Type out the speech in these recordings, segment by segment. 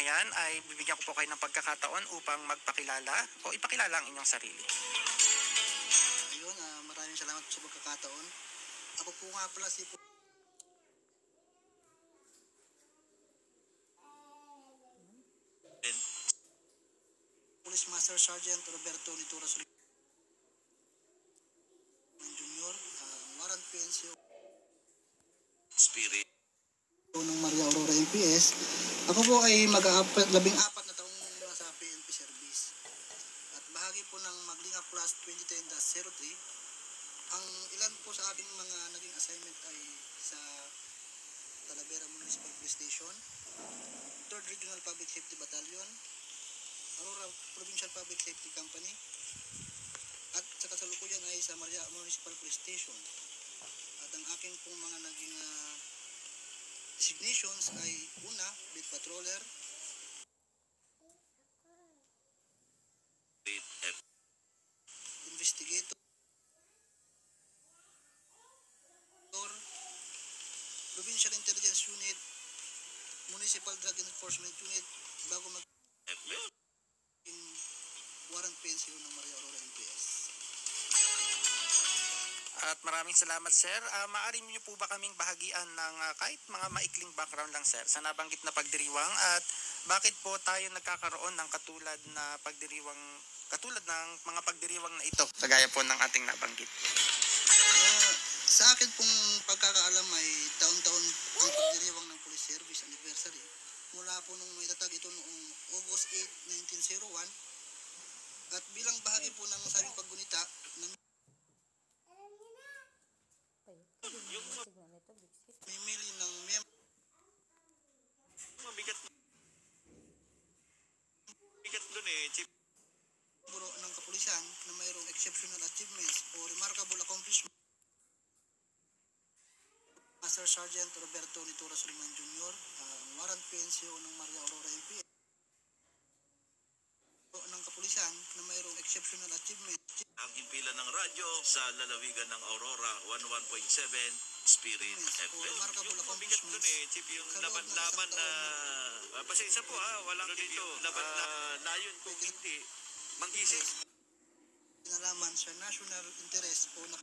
yan ay bibigyan ko po kayo ng pagkakataon upang magpakilala o ipakilala ang inyong sarili. Ayun, maraming salamat po sa pagkakataon. Ako po nga pala si Police Master Sergeant Roberto Litura Suliman Jr., warrant PNCO Spirit ng Maria Aurora MPS. Ako po ay mag-14 na taong nasa PNP service. At bahagi po ng Maglinga Plus 2010-03, ang ilan po sa aking mga naging assignment ay sa Talavera Municipal Police Station, 3rd Regional Public Safety Battalion, Aurora Provincial Public Safety Company, at sa kasalukuyan ay sa Maria Municipal Police Station. At ang aking pong mga naging designations ay una, beat patroller, investigator, Provincial Intelligence Unit, Municipal Drug Enforcement Unit, bago mag warrant PNCO ng Maria Aurora MPS. At maraming salamat, sir. Maaari niyo po ba kaming bahagian ng kahit mga maikling background lang, sir, sa nabanggit na pagdiriwang at bakit po tayo nagkakaroon ng katulad ng mga pagdiriwang na ito, kagaya po ng ating nabanggit? Sa akin pong pagkakaalam ay taon-taon ang pagdiriwang ng Police Service Anniversary. Mula po nung may tatag ito noong August 8, 1901 at bilang bahagi po ng sabing paggunita ng mimili ng Bigat dun eh, Chief. Buro ng kapulisan na mayroong exceptional achievements o remarkable accomplishment. Master Sergeant Roberto Litura Suliman Jr., warrant PNCO ng Maria Aurora MPS. Ng kapulisan na mayroong exceptional achievement. Ang impila ng radyo sa lalawigan ng Aurora 11.7 Spirit FM. Yung mabigat dun eh, Chief, yung laban-laban na pasensya po walang dito laban na yun kung hindi manggising. Pinalaman sa national interest o na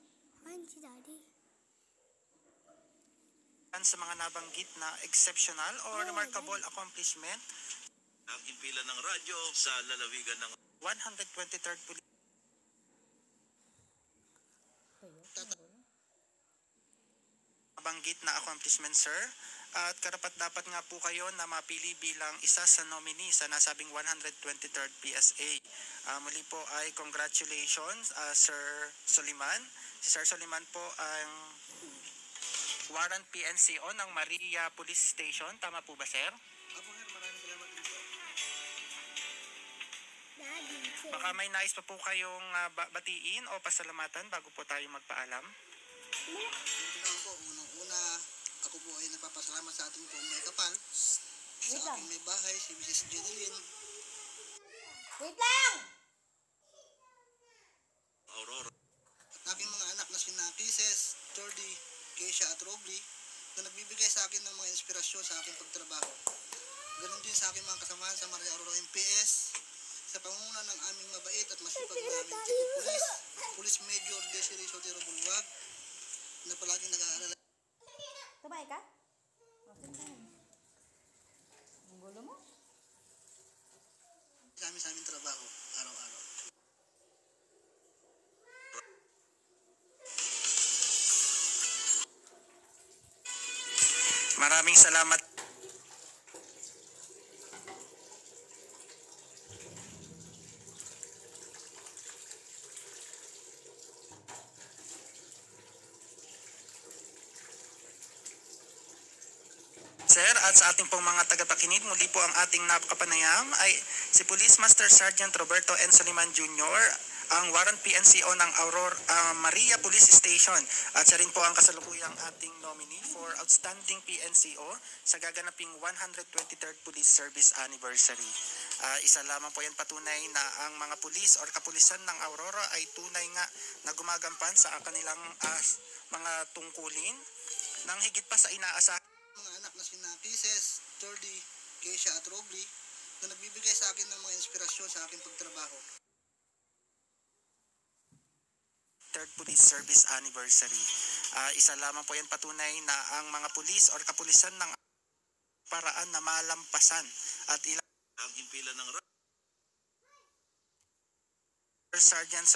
Sa mga nabanggit na exceptional or remarkable accomplishment, ang impila ng radyo sa lalawigan ng 123rd Police nabanggit na accomplishment, sir. At karapat dapat nga po kayo na mapili bilang isa sa nominee sa nasabing 123rd PSA. Muli po ay congratulations, Sir Soliman. Si Sir Soliman po ang warrant PNCO ng Maria Police Station. Tama po ba, sir? Apo, maraming salamat dito. Baka may nais pa po kayong batiin o pasalamatan bago po tayo magpaalam. Simple lang po, unang-una, ako po ay nagpapasalamat sa ating pong may kapal, sa aking may bahay, si Mrs. Jeneline. Wait lang! Aurora. At aking mga anak na sina Kisses, Tordy, Keisha at Robley, na nagbibigay sa akin ng mga inspirasyon sa aking pagtrabaho. Ganon din sa aking mga kasamahan sa Maria Aurora MPS, sa pangunguna ng aming mabait at masipag na aming Chief of Police, Police Major Desiree Sotero Bulwag, na palaging nag-aalala. Tumay ka? Ang gulo mo? Sa aming trabaho, araw-araw. Maraming salamat. Sir, at sa ating pong mga tagapakinig, muli po ang ating napakapanayam ay si Police Master Sergeant Roberto N. Soliman Jr., ang warrant PNCO ng Maria Police Station, at siya rin po ang kasalukuyang ating nominee for Outstanding PNCO sa gaganaping 123rd Police Service Anniversary. Isa lamang po yan patunay na ang mga pulis or kapulisan ng Aurora ay tunay nga na gumagampan sa kanilang mga tungkulin nang higit pa sa inaasahan. Mga anak na sina Kisses, Tordy, Keisha at Robley, na nagbibigay sa akin ng mga inspirasyon sa aking pagtrabaho. Third Police Service Anniversary. Isa lamang po yan patunay na ang mga pulis or kapulisan ng paraan na malampasan at ilang Ang pila ng Sergeant